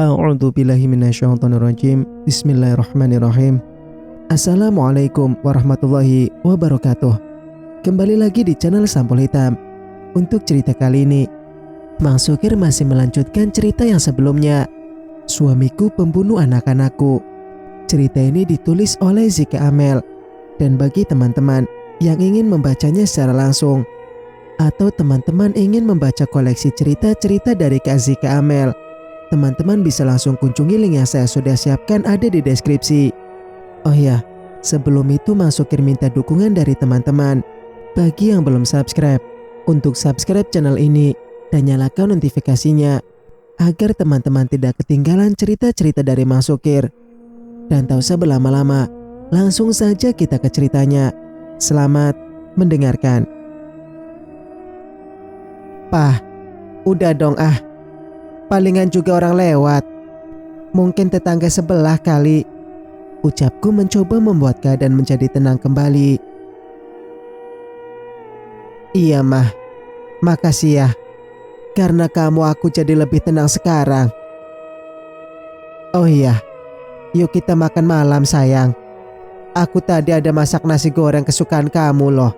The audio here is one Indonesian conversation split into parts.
A'udzu billahi minasyaitonir rajim. Bismillahirrahmanirrahim. Assalamualaikum warahmatullahi wabarakatuh. Kembali lagi di channel Sampul Hitam. Untuk cerita kali ini, Mang Sukir masih melanjutkan cerita yang sebelumnya. Suamiku pembunuh anak-anakku. Cerita ini ditulis oleh Zika Amel. Dan bagi teman-teman yang ingin membacanya secara langsung, atau teman-teman ingin membaca koleksi cerita-cerita dari Kak Zika Amel, teman-teman bisa langsung kunjungi link yang saya sudah siapkan ada di deskripsi. Oh ya, sebelum itu Mang Sukir minta dukungan dari teman-teman. Bagi yang belum subscribe, untuk subscribe channel ini dan nyalakan notifikasinya agar teman-teman tidak ketinggalan cerita-cerita dari Mang Sukir. Dan tak usah berlama-lama, langsung saja kita ke ceritanya. Selamat mendengarkan. Pah, udah dong ah. Palingan juga orang lewat. Mungkin tetangga sebelah kali. Ucapku mencoba membuat keadaan menjadi tenang kembali. Iya mah, makasih ya. Karena kamu aku jadi lebih tenang sekarang. Oh iya, yuk kita makan malam sayang. Aku tadi ada masak nasi goreng kesukaan kamu loh.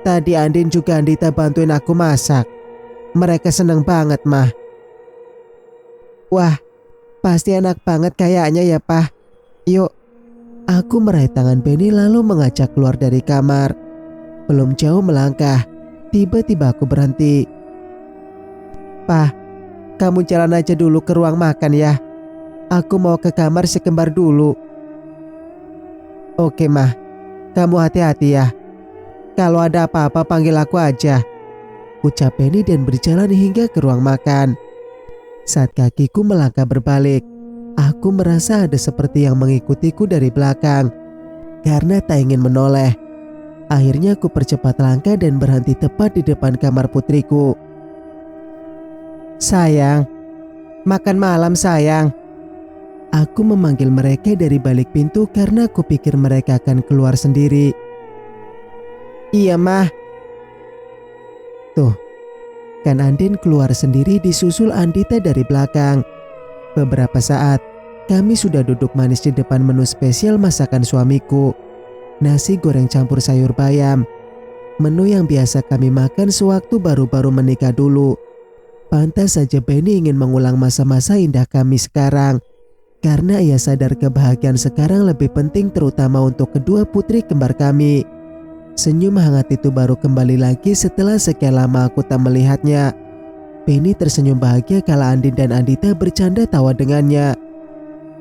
Tadi Andin juga Andita bantuin aku masak. Mereka seneng banget mah. Wah, pasti enak banget kayaknya ya Pah. Yuk. Aku meraih tangan Benny lalu mengajak keluar dari kamar. Belum jauh melangkah, tiba-tiba aku berhenti. Pah, kamu jalan aja dulu ke ruang makan ya. Aku mau ke kamar si kembar dulu. Oke mah, kamu hati-hati ya. Kalau ada apa-apa panggil aku aja. Ucap Benny dan berjalan hingga ke ruang makan. Saat kakiku melangkah berbalik, aku merasa ada seperti yang mengikutiku dari belakang. Karena tak ingin menoleh, akhirnya aku percepat langkah dan berhenti tepat di depan kamar putriku. Sayang, makan malam sayang. Aku memanggil mereka dari balik pintu karena aku pikir mereka akan keluar sendiri. Iya mah. Tuh, kan Andin keluar sendiri disusul Andita dari belakang. Beberapa saat, kami sudah duduk manis di depan menu spesial masakan suamiku. Nasi goreng campur sayur bayam. Menu yang biasa kami makan sewaktu baru-baru menikah dulu. Pantas saja Benny ingin mengulang masa-masa indah kami sekarang. Karena ia sadar kebahagiaan sekarang lebih penting terutama untuk kedua putri kembar kami. Senyum hangat itu baru kembali lagi setelah sekian lama aku tak melihatnya. Benny tersenyum bahagia kala Andin dan Andita bercanda tawa dengannya.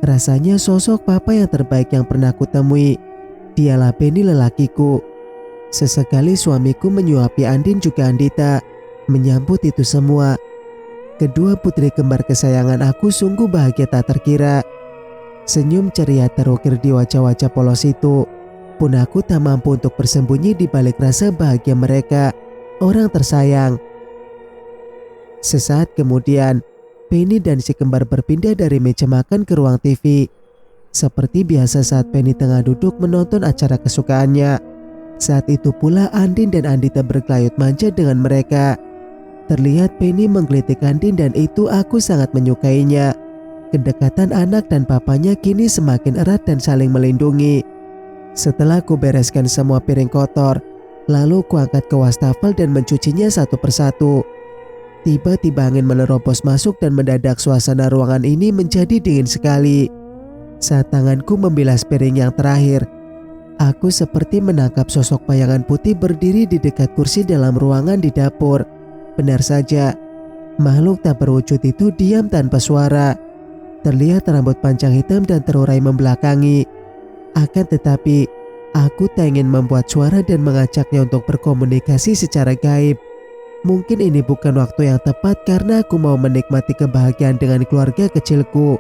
Rasanya sosok papa yang terbaik yang pernah aku temui. Dialah Benny lelakiku. Sesekali suamiku menyuapi Andin juga Andita. Menyambut itu semua. Kedua putri kembar kesayangan aku sungguh bahagia tak terkira. Senyum ceria terukir di wajah-wajah polos itu. Pun aku tak mampu untuk bersembunyi di balik rasa bahagia mereka, orang tersayang. Sesaat kemudian, Benny dan si kembar berpindah dari meja makan ke ruang TV. Seperti biasa saat Benny tengah duduk menonton acara kesukaannya. Saat itu pula Andin dan Andita berkelayut manja dengan mereka. Terlihat Benny menggelitik Andin dan itu aku sangat menyukainya. Kedekatan anak dan papanya kini semakin erat dan saling melindungi. Setelah ku bereskan semua piring kotor, lalu ku angkat ke wastafel dan mencucinya satu persatu. Tiba-tiba angin menerobos masuk dan mendadak suasana ruangan ini menjadi dingin sekali. Saat tanganku membilas piring yang terakhir, aku seperti menangkap sosok bayangan putih berdiri di dekat kursi dalam ruangan di dapur. Benar saja, makhluk tak berwujud itu diam tanpa suara. Terlihat rambut panjang hitam dan terurai membelakangi. Akan tetapi, aku tak ingin membuat suara dan mengajaknya untuk berkomunikasi secara gaib. Mungkin ini bukan waktu yang tepat karena aku mau menikmati kebahagiaan dengan keluarga kecilku.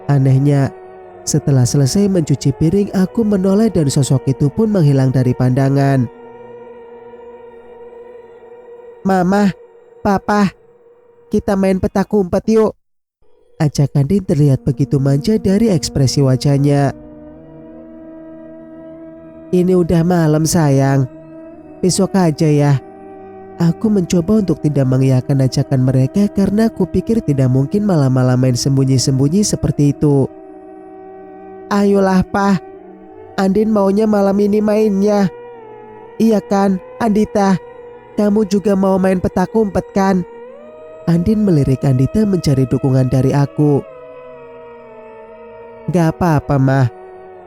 Anehnya, setelah selesai mencuci piring, aku menoleh dan sosok itu pun menghilang dari pandangan. Mama, Papa, kita main petak umpet yuk. Ajak Andin terlihat begitu manja dari ekspresi wajahnya. Ini udah malam sayang. Besok aja ya. Aku mencoba untuk tidak mengiyakan ajakan mereka karena aku pikir tidak mungkin malam-malam main sembunyi-sembunyi seperti itu. Ayolah Pak, Andin maunya malam ini mainnya. Iya kan, Andita? Kamu juga mau main petak umpet kan? Andin melirik Andita mencari dukungan dari aku. Gak apa-apa mah,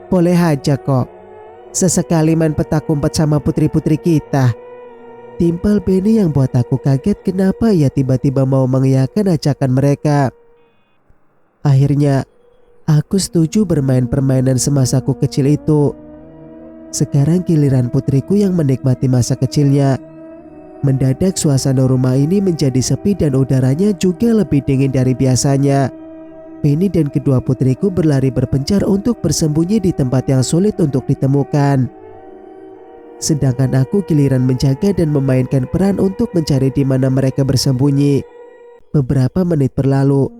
boleh aja kok. Sesekali main petak umpet sama putri-putri kita. Timpal Benny yang buat aku kaget kenapa ia tiba-tiba mau mengiyakan ajakan mereka. Akhirnya, aku setuju bermain permainan semasaku kecil itu. Sekarang giliran putriku yang menikmati masa kecilnya. Mendadak suasana rumah ini menjadi sepi dan udaranya juga lebih dingin dari biasanya. Benny dan kedua putriku berlari berpencar untuk bersembunyi di tempat yang sulit untuk ditemukan. Sedangkan aku giliran menjaga dan memainkan peran untuk mencari di mana mereka bersembunyi. Beberapa menit berlalu.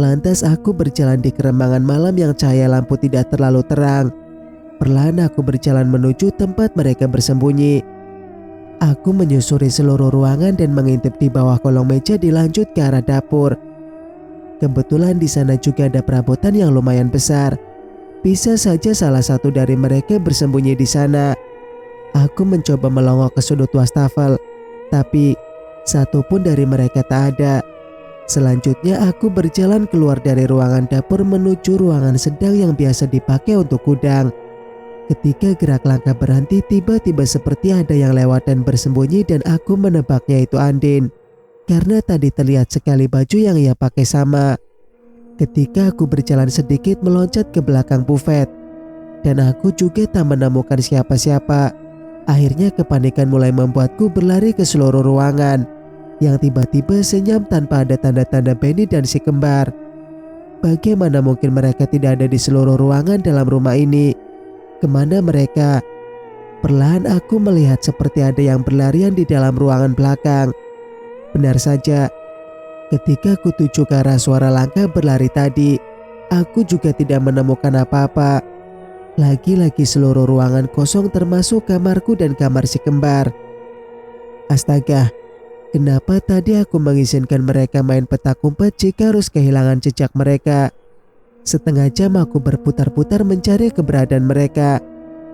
Lantas aku berjalan di keremangan malam yang cahaya lampu tidak terlalu terang. Perlahan aku berjalan menuju tempat mereka bersembunyi. Aku menyusuri seluruh ruangan dan mengintip di bawah kolong meja dilanjut ke arah dapur. Kebetulan di sana juga ada perabotan yang lumayan besar. Bisa saja salah satu dari mereka bersembunyi di sana. Aku mencoba melongok ke sudut wastafel, tapi satu pun dari mereka tak ada. Selanjutnya aku berjalan keluar dari ruangan dapur menuju ruangan sedang yang biasa dipakai untuk gudang. Ketika gerak langkah berhenti, tiba-tiba seperti ada yang lewat dan bersembunyi dan aku menebaknya itu Andin. Karena tadi terlihat sekali baju yang ia pakai sama. Ketika aku berjalan sedikit meloncat ke belakang bufet. Dan aku juga tak menemukan siapa-siapa. Akhirnya kepanikan mulai membuatku berlari ke seluruh ruangan. Yang tiba-tiba senyum tanpa ada tanda-tanda Benny dan si kembar. Bagaimana mungkin mereka tidak ada di seluruh ruangan dalam rumah ini? Kemana mereka? Perlahan aku melihat seperti ada yang berlarian di dalam ruangan belakang. Benar saja, ketika aku tuju ke arah suara langkah berlari tadi, aku juga tidak menemukan apa-apa. Lagi-lagi seluruh ruangan kosong termasuk kamarku dan kamar si kembar. Astaga, kenapa tadi aku mengizinkan mereka main petak umpet jika harus kehilangan jejak mereka? Setengah jam aku berputar-putar mencari keberadaan mereka.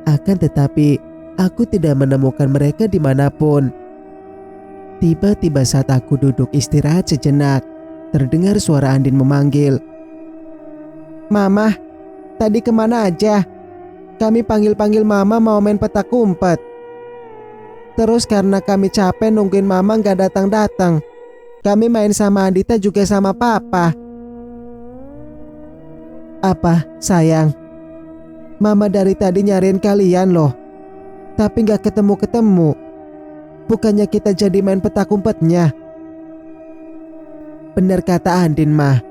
Akan tetapi, aku tidak menemukan mereka dimanapun. Tiba-tiba saat aku duduk istirahat sejenak, terdengar suara Andin memanggil. Mama, tadi kemana aja? Kami panggil-panggil Mama mau main petak umpet. Terus karena kami capek nungguin Mama gak datang-datang, kami main sama Andita juga sama Papa. Apa, sayang? Mama dari tadi nyariin kalian loh. Tapi gak ketemu-ketemu. Bukannya kita jadi main petak umpetnya? Bener kata Andin mah.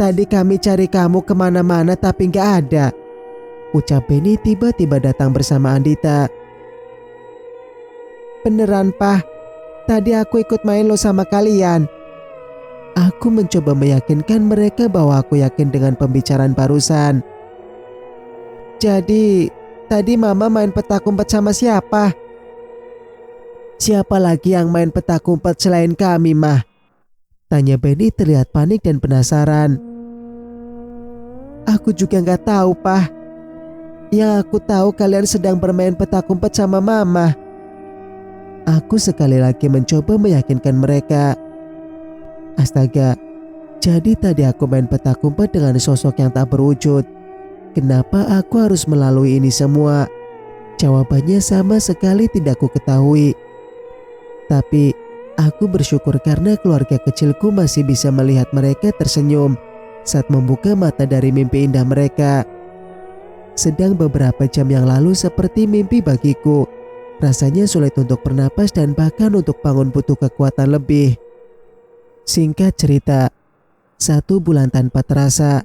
Tadi kami cari kamu kemana-mana tapi gak ada. Ucap Benny tiba-tiba datang bersama Andita. Beneran Pak, tadi aku ikut main lo sama kalian. Aku mencoba meyakinkan mereka bahwa aku yakin dengan pembicaraan barusan. Jadi, tadi Mama main petak umpet sama siapa? Siapa lagi yang main petak umpet selain kami, Mah? Tanya Benny terlihat panik dan penasaran. Aku juga gak tahu, Pak. Yang aku tahu kalian sedang bermain petak umpet sama Mama. Aku sekali lagi mencoba meyakinkan mereka. Astaga, jadi tadi aku main petak umpet dengan sosok yang tak berwujud. Kenapa aku harus melalui ini semua? Jawabannya sama sekali tidak ku ketahui. Tapi aku bersyukur karena keluarga kecilku masih bisa melihat mereka tersenyum saat membuka mata dari mimpi indah mereka. Sedang beberapa jam yang lalu seperti mimpi bagiku. Rasanya sulit untuk bernapas dan bahkan untuk bangun butuh kekuatan lebih. Singkat cerita, 1 bulan tanpa terasa,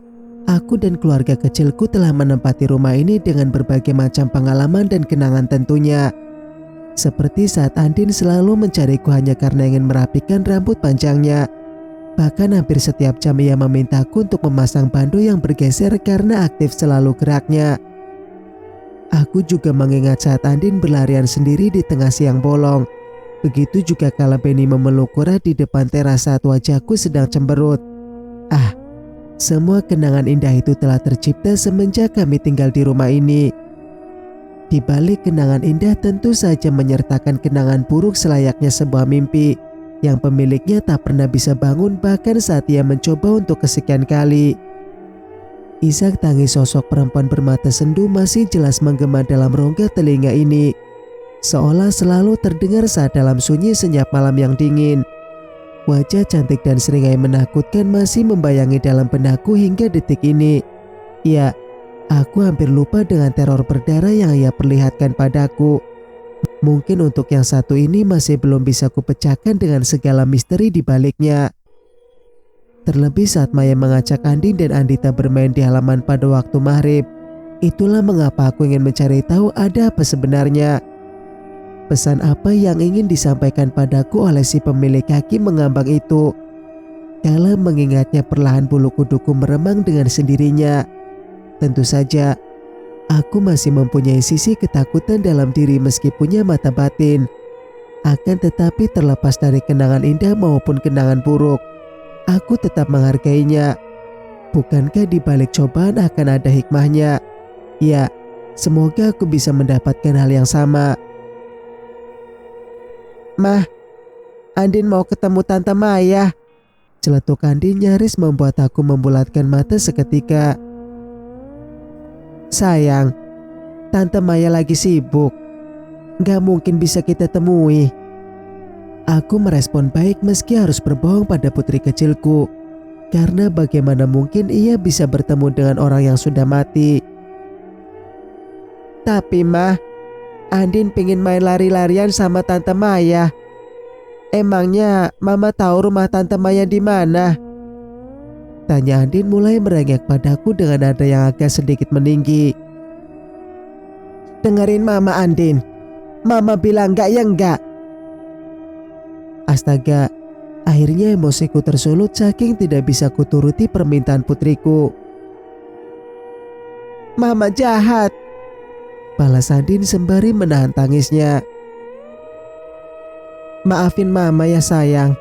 aku dan keluarga kecilku telah menempati rumah ini dengan berbagai macam pengalaman dan kenangan tentunya. Seperti saat Andin selalu mencariku hanya karena ingin merapikan rambut panjangnya. Bahkan hampir setiap jam ia memintaku untuk memasang bando yang bergeser karena aktif selalu geraknya. Aku juga mengingat saat Andin berlarian sendiri di tengah siang bolong. Begitu juga kala Benny memeluk Cora di depan teras saat wajahku sedang cemberut. Semua kenangan indah itu telah tercipta semenjak kami tinggal di rumah ini. Di balik kenangan indah tentu saja menyertakan kenangan buruk selayaknya sebuah mimpi yang pemiliknya tak pernah bisa bangun bahkan saat ia mencoba untuk kesekian kali. Isak tangis sosok perempuan bermata sendu masih jelas menggema dalam rongga telinga ini, seolah selalu terdengar saat dalam sunyi senyap malam yang dingin. Wajah cantik dan seringai menakutkan masih membayangi dalam benakku hingga detik ini. Ya, aku hampir lupa dengan teror berdarah yang ia perlihatkan padaku. Mungkin untuk yang satu ini masih belum bisa kupecahkan dengan segala misteri di baliknya. Terlebih saat Maya mengajak Andin dan Andita bermain di halaman pada waktu maghrib. Itulah mengapa aku ingin mencari tahu ada apa sebenarnya. Pesan apa yang ingin disampaikan padaku oleh si pemilik kaki mengambang itu. Kala mengingatnya perlahan bulu kuduku meremang dengan sendirinya. Tentu saja, aku masih mempunyai sisi ketakutan dalam diri meski punya mata batin. Akan tetapi terlepas dari kenangan indah maupun kenangan buruk, aku tetap menghargainya. Bukankah di balik cobaan akan ada hikmahnya? Ya, semoga aku bisa mendapatkan hal yang sama. Mah, Andin mau ketemu Tante Maya. Celetuk Andin nyaris membuat aku membulatkan mata seketika. Sayang, Tante Maya lagi sibuk. Gak mungkin bisa kita temui. Aku merespon baik meski harus berbohong pada putri kecilku. Karena bagaimana mungkin ia bisa bertemu dengan orang yang sudah mati. Tapi Mah, Andin pengen main lari-larian sama Tante Maya. Emangnya Mama tahu rumah Tante Maya di mana? Tanya Andin mulai merengek padaku dengan nada yang agak sedikit meninggi. Dengerin Mama Andin. Mama bilang enggak ya enggak. Astaga, akhirnya emosiku tersulut saking tidak bisa kuturuti permintaan putriku. Mama jahat, balas Andin sembari menahan tangisnya. Maafin Mama ya sayang.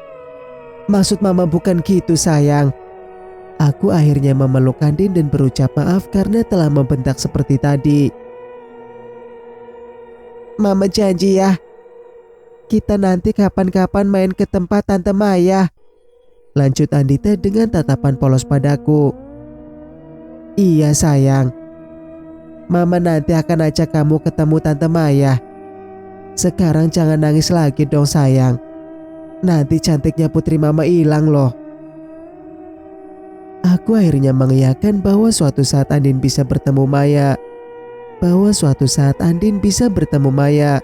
Maksud Mama bukan gitu sayang. Aku akhirnya memeluk Andin dan berucap maaf karena telah membentak seperti tadi. Mama janji ya, kita nanti kapan-kapan main ke tempat Tante Maya. Lanjut Andita dengan tatapan polos padaku. Iya sayang. Mama nanti akan ajak kamu ketemu Tante Maya. Sekarang jangan nangis lagi dong sayang. Nanti cantiknya putri Mama hilang loh. Aku akhirnya mengiyakan bahwa suatu saat Andin bisa bertemu Maya.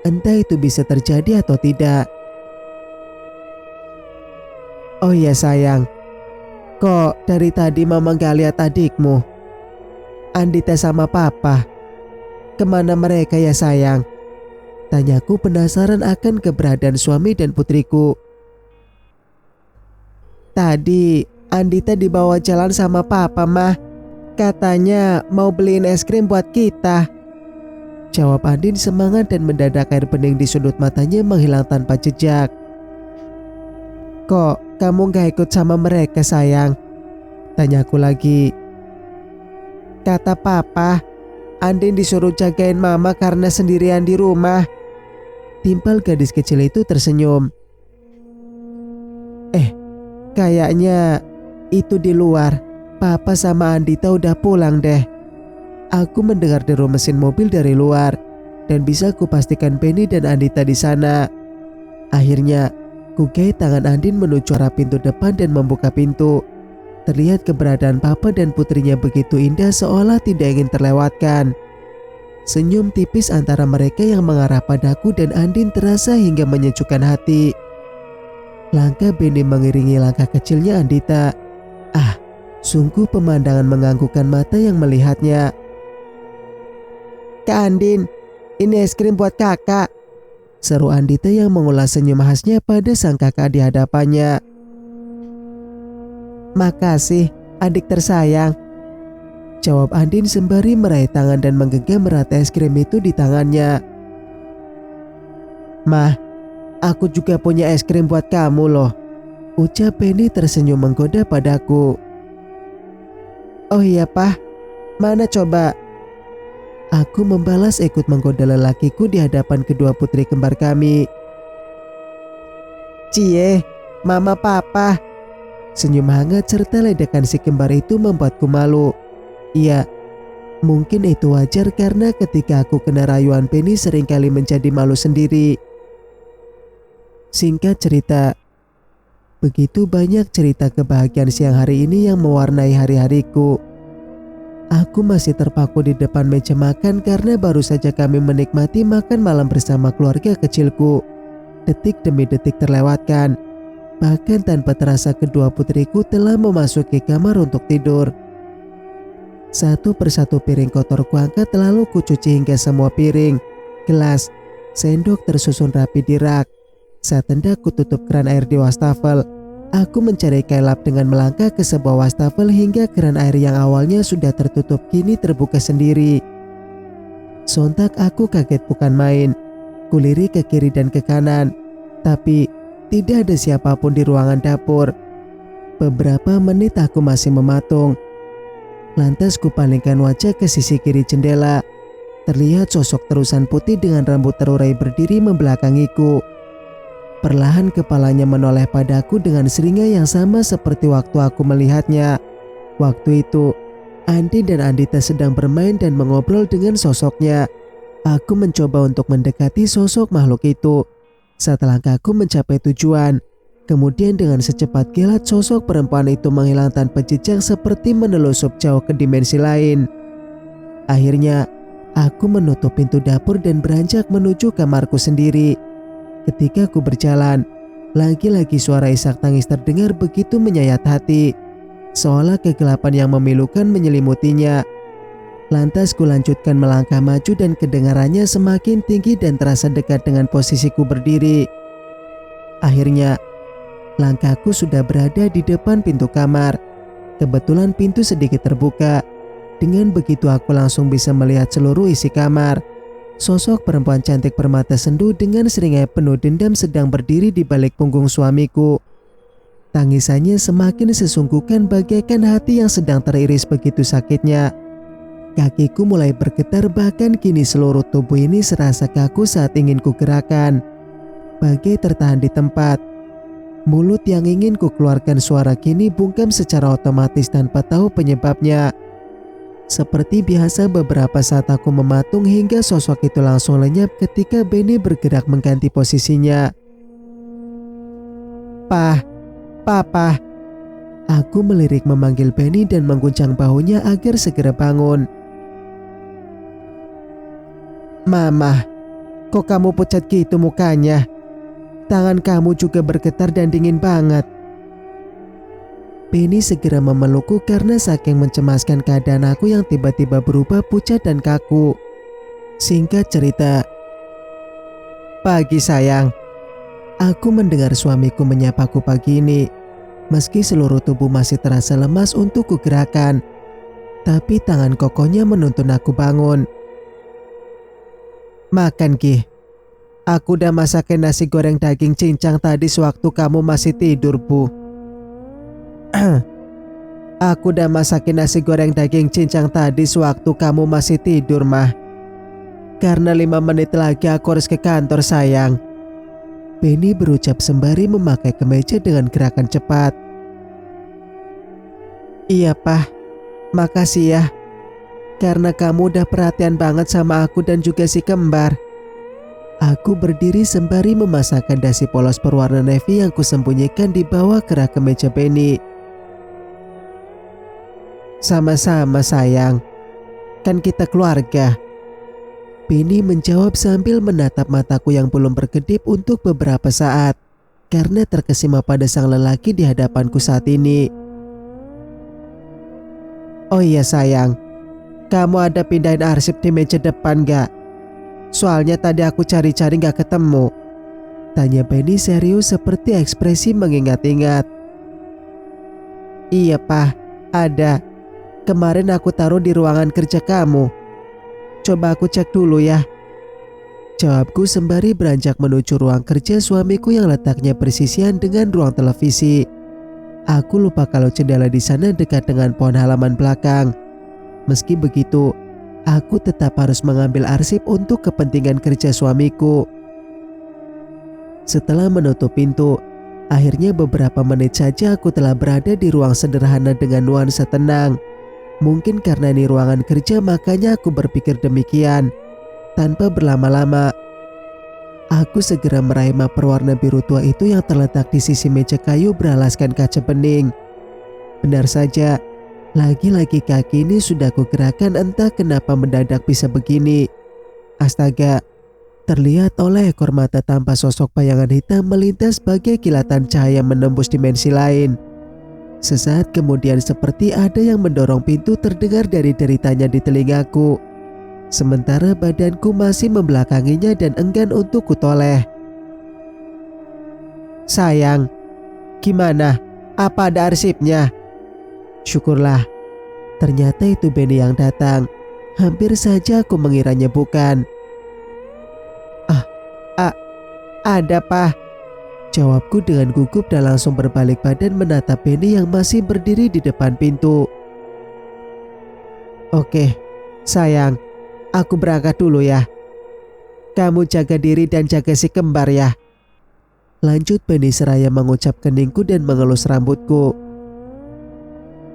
Entah itu bisa terjadi atau tidak. Oh iya sayang. Kok dari tadi Mama gak lihat adikmu? Andita sama Papa. Kemana mereka ya sayang? Tanyaku penasaran akan keberadaan suami dan putriku. Tadi Andita dibawa jalan sama Papa Mah. Katanya mau beliin es krim buat kita. Jawab Andin semangat dan mendadak air bening di sudut matanya menghilang tanpa jejak. Kok kamu gak ikut sama mereka sayang? Tanyaku lagi. Kata Papa, Andin disuruh jagain Mama karena sendirian di rumah. Timpal gadis kecil itu tersenyum. Kayaknya itu di luar. Papa sama Andita udah pulang deh. Aku mendengar deru mesin mobil dari luar dan bisa kupastikan Benny dan Andita di sana. Akhirnya, kugait tangan Andin menuju arah pintu depan dan membuka pintu. Terlihat keberadaan Papa dan putrinya begitu indah seolah tidak ingin terlewatkan. Senyum tipis antara mereka yang mengarah padaku dan Andin terasa hingga menyejukkan hati. Langkah Benny mengiringi langkah kecilnya Andita. Sungguh pemandangan menganggukkan mata yang melihatnya. Kak Andin, ini es krim buat kakak. Seru Andita yang mengulas senyum khasnya pada sang kakak di hadapannya. Makasih, adik tersayang. Jawab Andin sembari meraih tangan dan menggenggam erat es krim itu di tangannya. Mah, Aku juga punya es krim buat kamu loh, ucap Benny tersenyum menggoda padaku. Oh iya Pak, mana coba? Aku membalas ikut menggoda lelakiku di hadapan kedua putri kembar kami. Cie, mama papa. Senyum hangat serta ledakan si kembar itu membuatku malu. Iya, mungkin itu wajar karena ketika aku kena rayuan Benny seringkali menjadi malu sendiri. Singkat cerita, begitu banyak cerita kebahagiaan siang hari ini yang mewarnai hari-hariku. Aku masih terpaku di depan meja makan karena baru saja kami menikmati makan malam bersama keluarga kecilku. Detik demi detik terlewatkan. Bahkan tanpa terasa kedua putriku telah memasuki kamar untuk tidur. Satu persatu piring kotor kuangkat lalu kucuci hingga semua piring, gelas, sendok tersusun rapi di rak. Saat hendak kututup keran air di wastafel, aku mencari kain lap dengan melangkah ke sebuah wastafel hingga keran air yang awalnya sudah tertutup kini terbuka sendiri. Sontak aku kaget bukan main. Kulirik ke kiri dan ke kanan, tapi tidak ada siapapun di ruangan dapur. Beberapa menit aku masih mematung. Lantas kupalingkan wajah ke sisi kiri jendela. Terlihat sosok terusan putih dengan rambut terurai berdiri membelakangiku. Perlahan kepalanya menoleh padaku dengan seringai yang sama seperti waktu aku melihatnya. Waktu itu, Andi dan Andita sedang bermain dan mengobrol dengan sosoknya. Aku mencoba untuk mendekati sosok makhluk itu. Saat langkahku mencapai tujuan, kemudian dengan secepat kilat sosok perempuan itu menghilang tanpa jejak seperti menelusup jauh ke dimensi lain. Akhirnya, aku menutup pintu dapur dan beranjak menuju kamarku sendiri. Ketika ku berjalan, lagi-lagi suara isak tangis terdengar begitu menyayat hati, seolah kegelapan yang memilukan menyelimutinya. Lantas ku lanjutkan melangkah maju dan kedengarannya semakin tinggi dan terasa dekat dengan posisiku berdiri. Akhirnya, langkahku sudah berada di depan pintu kamar. Kebetulan pintu sedikit terbuka. Dengan begitu aku langsung bisa melihat seluruh isi kamar. Sosok perempuan cantik permata sendu dengan seringai penuh dendam sedang berdiri di balik punggung suamiku. Tangisannya semakin sesungguhkan bagaikan hati yang sedang teriris begitu sakitnya. Kakiku mulai bergetar bahkan kini seluruh tubuh ini serasa kaku saat ingin kugerakkan. Bagai tertahan di tempat. Mulut yang ingin kukeluarkan suara kini bungkam secara otomatis tanpa tahu penyebabnya. Seperti biasa beberapa saat aku mematung hingga sosok itu langsung lenyap ketika Benny bergerak mengganti posisinya. Papa. Aku melirik memanggil Benny dan mengguncang bahunya agar segera bangun. Mama, kok kamu pucat gitu mukanya? Tangan kamu juga bergetar dan dingin banget. Benny segera memelukku karena saking mencemaskan keadaan aku yang tiba-tiba berubah pucat dan kaku. Singkat cerita, pagi sayang. Aku mendengar suamiku menyapaku pagi ini. Meski seluruh tubuh masih terasa lemas untuk kugerakan, tapi tangan kokohnya menuntun aku bangun. Makan Ki. Aku udah masakin nasi goreng daging cincang tadi sewaktu kamu masih tidur, Bu. Aku udah masakin nasi goreng daging cincang tadi sewaktu kamu masih tidur, Mah. Karena 5 menit lagi aku harus ke kantor, sayang. Benny berucap sembari memakai kemeja dengan gerakan cepat. Iya, Pak. Makasih ya. Karena kamu udah perhatian banget sama aku dan juga si kembar. Aku berdiri sembari memasakkan dasi polos berwarna navy yang kusembunyikan di bawah kerak kemeja Benny. Sama-sama sayang, kan kita keluarga. Benny menjawab sambil menatap mataku yang belum berkedip untuk beberapa saat karena terkesima pada sang lelaki di hadapanku saat ini. Oh iya sayang, kamu ada pindahin arsip di meja depan gak? Soalnya tadi aku cari-cari gak ketemu. Tanya Benny serius seperti ekspresi mengingat-ingat. Iya Pak, ada. Kemarin aku taruh di ruangan kerja kamu. Coba aku cek dulu ya. Jawabku sembari beranjak menuju ruang kerja suamiku yang letaknya bersisian dengan ruang televisi. Aku lupa kalau jendela di sana dekat dengan pohon halaman belakang. Meski begitu, aku tetap harus mengambil arsip untuk kepentingan kerja suamiku. Setelah menutup pintu, akhirnya beberapa menit saja aku telah berada di ruang sederhana dengan nuansa tenang. Mungkin karena ini ruangan kerja makanya aku berpikir demikian. Tanpa berlama-lama, aku segera meraih map berwarna biru tua itu yang terletak di sisi meja kayu beralaskan kaca bening. Benar saja, lagi-lagi kaki ini sudah kugerakkan, entah kenapa mendadak bisa begini. Astaga, terlihat oleh ekor mata tanpa sosok bayangan hitam melintas bagai kilatan cahaya menembus dimensi lain. Sesaat kemudian seperti ada yang mendorong pintu terdengar dari deritanya di telingaku. Sementara badanku masih membelakanginya dan enggan untuk kutoleh. "Sayang, gimana? Apa ada arsipnya?" Syukurlah, ternyata itu Benny yang datang. Hampir saja aku mengiranya bukan. Ada Pak," jawabku dengan gugup dan langsung berbalik badan menatap Benny yang masih berdiri di depan pintu. "Oke, sayang, aku berangkat dulu ya. Kamu jaga diri dan jaga si kembar ya," lanjut Benny seraya mengucap keningku dan mengelus rambutku.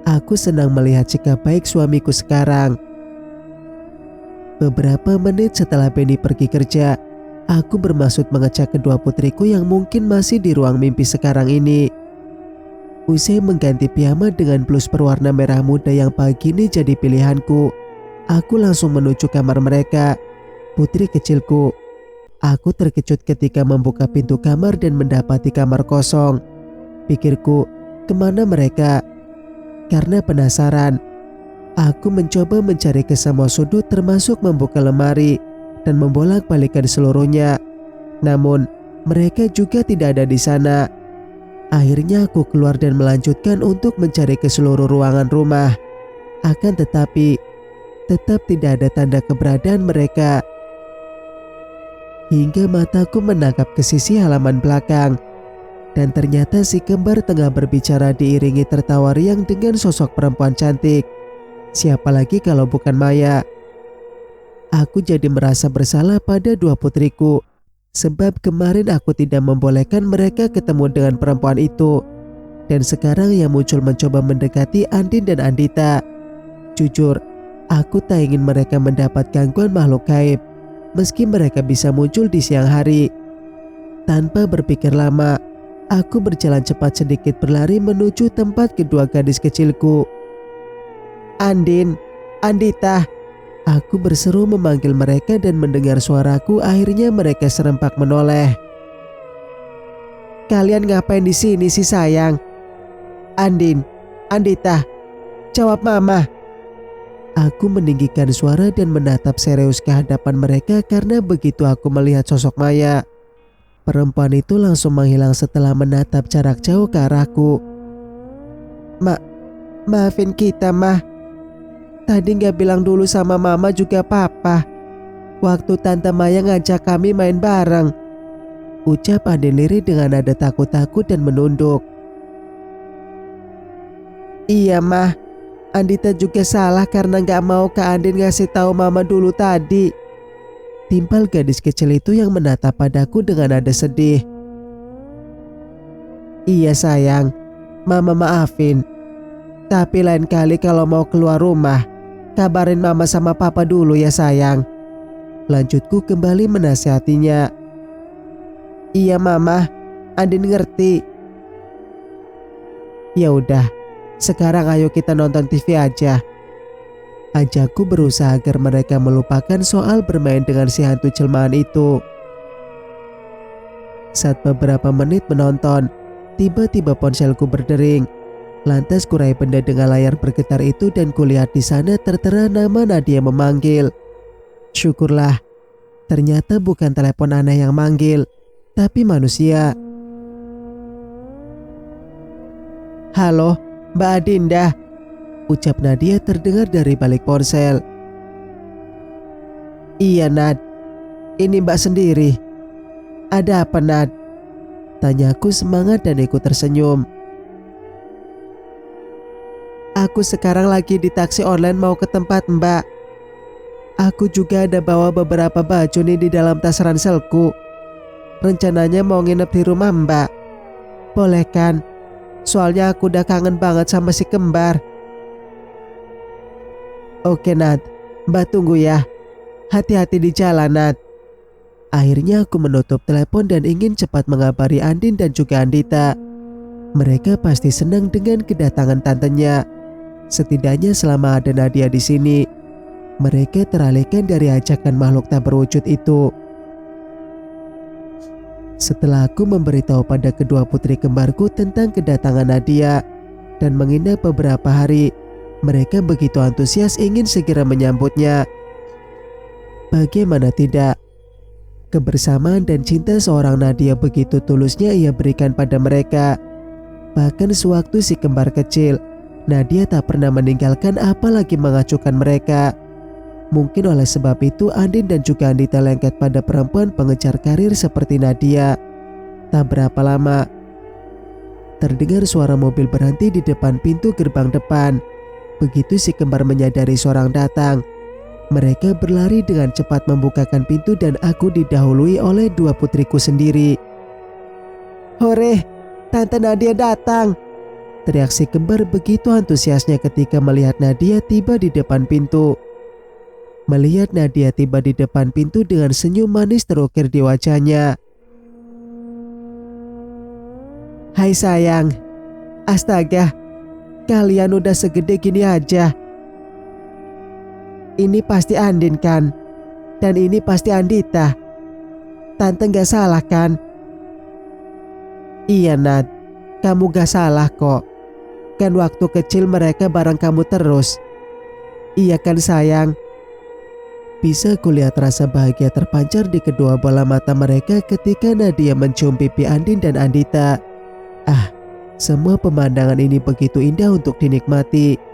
Aku senang melihat sikap baik suamiku sekarang. Beberapa menit setelah Benny pergi kerja, aku bermaksud mengecek kedua putriku yang mungkin masih di ruang mimpi sekarang ini. Usai mengganti piyama dengan blus berwarna merah muda yang pagi ini jadi pilihanku, aku langsung menuju kamar mereka, putri kecilku. Aku terkejut ketika membuka pintu kamar dan mendapati kamar kosong. Pikirku, kemana mereka? Karena penasaran, aku mencoba mencari ke semua sudut termasuk membuka lemari dan membolak-balikan seluruhnya. Namun, mereka juga tidak ada di sana. Akhirnya aku keluar dan melanjutkan untuk mencari ke seluruh ruangan rumah. Akan tetapi, tetap tidak ada tanda keberadaan mereka. Hingga mataku menangkap ke sisi halaman belakang. Dan ternyata si kembar tengah berbicara diiringi tertawa riang dengan sosok perempuan cantik. Siapa lagi kalau bukan Maya? Aku jadi merasa bersalah pada dua putriku, sebab kemarin aku tidak membolehkan mereka ketemu dengan perempuan itu. Dan sekarang yang muncul mencoba mendekati Andin dan Andita. Jujur, aku tak ingin mereka mendapat gangguan makhluk gaib, meski mereka bisa muncul di siang hari. Tanpa berpikir lama, aku berjalan cepat sedikit berlari menuju tempat kedua gadis kecilku. "Andin, Andita," aku berseru memanggil mereka dan mendengar suaraku. Akhirnya mereka serempak menoleh. "Kalian ngapain di sini sih sayang? Andin, Andita, jawab mama." Aku meninggikan suara dan menatap serius ke hadapan mereka karena begitu aku melihat sosok Maya, perempuan itu langsung menghilang setelah menatap jarak jauh ke arahku. Maafin kita, Mah. Tadi gak bilang dulu sama Mama juga Papa. Waktu Tante Maya ngajak kami main bareng," ucap Andin lirih dengan nada takut-takut dan menunduk. "Iya, Mah. Andita juga salah karena gak mau Kak Andin ngasih tahu Mama dulu tadi," timpal gadis kecil itu yang menatap padaku dengan nada sedih. "Iya sayang, Mama maafin. Tapi lain kali kalau mau keluar rumah, kabarin Mama sama Papa dulu ya sayang," lanjutku kembali menasihatinya. "Iya Mama, Andin ngerti." "Ya udah, sekarang ayo kita nonton TV aja," ajakku berusaha agar mereka melupakan soal bermain dengan si hantu jelmaan itu. Saat beberapa menit menonton, tiba-tiba ponselku berdering. Lantas kurai benda dengan layar bergetar itu dan kulihat di sana tertera nama Nadia memanggil. Syukurlah, ternyata bukan telepon aneh yang manggil, tapi manusia. "Halo, Mbak Adinda," ucap Nadia terdengar dari balik ponsel. "Iya Nad, Ini Mbak sendiri. Ada apa, Nat? Tanyaku semangat dan ikut tersenyum. Aku sekarang lagi di taksi online mau ke tempat Mbak. Aku juga ada bawa beberapa baju nih di dalam tas ranselku. Rencananya mau nginep di rumah Mbak. Boleh kan? Soalnya aku udah kangen banget sama si kembar. Oke Nat, Mbak tunggu ya. Hati-hati di jalan Nat. Akhirnya aku menutup telepon dan ingin cepat mengabari Andin dan juga Andita. Mereka pasti senang dengan kedatangan tantenya. Setidaknya selama ada Nadia di sini, mereka teralihkan dari ajakan makhluk tak berwujud itu. Setelah aku memberitahu pada kedua putri kembarku tentang kedatangan Nadia dan menginap beberapa hari, mereka begitu antusias ingin segera menyambutnya. Bagaimana tidak? Kebersamaan dan cinta seorang Nadia begitu tulusnya ia berikan pada mereka. Bahkan sewaktu si kembar kecil, Nadia tak pernah meninggalkan apalagi mengacuhkan mereka. Mungkin oleh sebab itu Andin dan juga Andita lengket pada perempuan pengejar karir seperti Nadia. Tak berapa lama, terdengar suara mobil berhenti di depan pintu gerbang depan. Begitu si kembar menyadari seorang datang, mereka berlari dengan cepat membukakan pintu dan aku didahului oleh dua putriku sendiri. Hore, Tante Nadia datang! Teriak si kembar begitu antusiasnya ketika melihat Nadia tiba di depan pintu. Melihat Nadia tiba di depan pintu dengan senyum manis terukir di wajahnya. Hai sayang, astaga, kalian udah segede gini aja. Ini pasti Andin kan? Dan ini pasti Andita. Tante gak salah kan? Iya Nat, kamu gak salah kok. Kan waktu kecil mereka bareng kamu terus. Iya kan sayang? Bisa kulihat rasa bahagia terpancar di kedua bola mata mereka ketika Nadia mencium pipi Andin dan Andita. Ah, semua pemandangan ini begitu indah untuk dinikmati.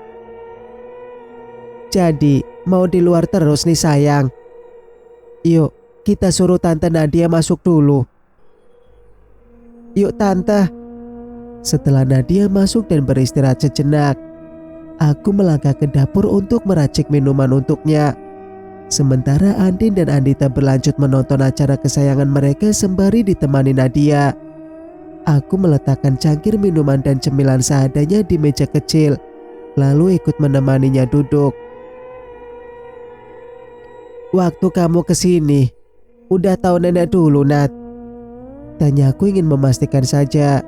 Jadi, mau di luar terus nih sayang. Yuk, kita suruh Tante Nadia masuk dulu. Yuk Tante. Setelah Nadia masuk dan beristirahat sejenak, aku melangkah ke dapur untuk meracik minuman untuknya. Sementara Andin dan Andita berlanjut menonton acara kesayangan mereka sembari ditemani Nadia. Aku meletakkan cangkir minuman dan cemilan seadanya di meja kecil, lalu ikut menemaninya duduk. Waktu kamu kesini, udah tahu nenek dulu Nat? Tanya aku ingin memastikan saja.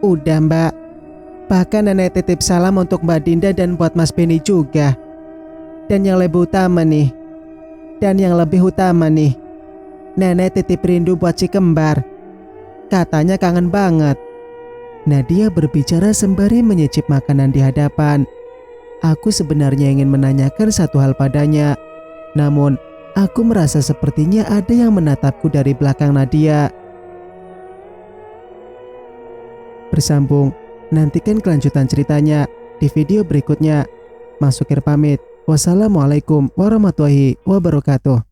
Udah Mbak, bahkan nenek titip salam untuk Mbak Dinda dan buat Mas Benny juga. Dan yang lebih utama nih, nenek titip rindu buat si kembar. Katanya kangen banget. Nadia berbicara sembari menyicip makanan di hadapan. Aku sebenarnya ingin menanyakan satu hal padanya, namun aku merasa sepertinya ada yang menatapku dari belakang Nadia. Bersambung, nantikan kelanjutan ceritanya di video berikutnya. Mas Sukir pamit. Wassalamualaikum warahmatullahi wabarakatuh.